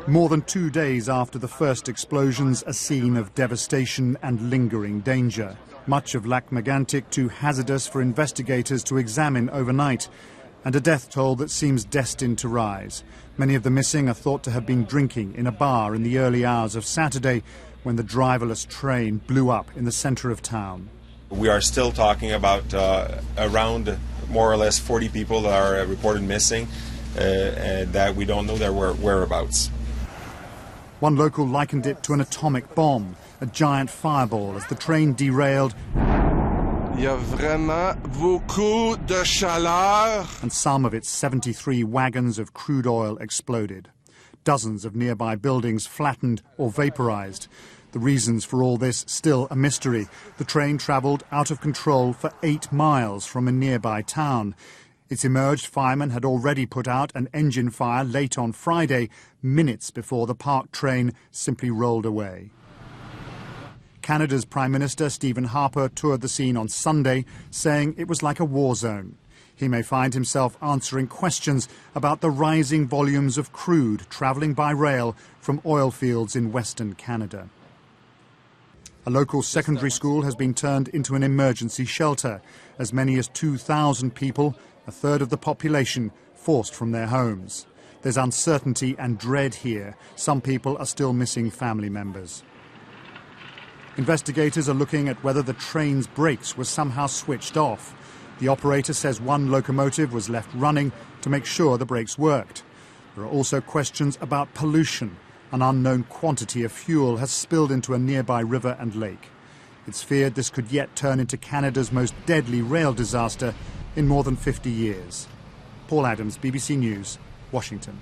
More than 2 days after the first explosions, a scene of devastation and lingering danger. Much of Lac Megantic too hazardous for investigators to examine overnight, and a death toll that seems destined to rise. Many of the missing are thought to have been drinking in a bar in the early hours of Saturday when the driverless train blew up in the center of town. We are still talking about around more or less 40 people that are reported missing and that we don't know their whereabouts. One local likened it to an atomic bomb, a giant fireball as the train derailed. Il y a vraiment beaucoup de chaleur. And some of its 73 wagons of crude oil exploded. Dozens of nearby buildings flattened or vaporized. The reasons for all this still a mystery. The train travelled out of control for 8 miles from a nearby town. Its emerged firemen had already put out an engine fire late on Friday, minutes before the parked train simply rolled away. Canada's Prime Minister Stephen Harper toured the scene on Sunday, saying it was like a war zone. He may find himself answering questions about the rising volumes of crude travelling by rail from oil fields in Western Canada. A local secondary school has been turned into an emergency shelter. As many as 2,000 people, a third of the population, forced from their homes. There's uncertainty and dread here. Some people are still missing family members. Investigators are looking at whether the train's brakes were somehow switched off. The operator says one locomotive was left running to make sure the brakes worked. There are also questions about pollution. An unknown quantity of fuel has spilled into a nearby river and lake. It's feared this could yet turn into Canada's most deadly rail disaster in more than 50 years. Paul Adams, BBC News, Washington.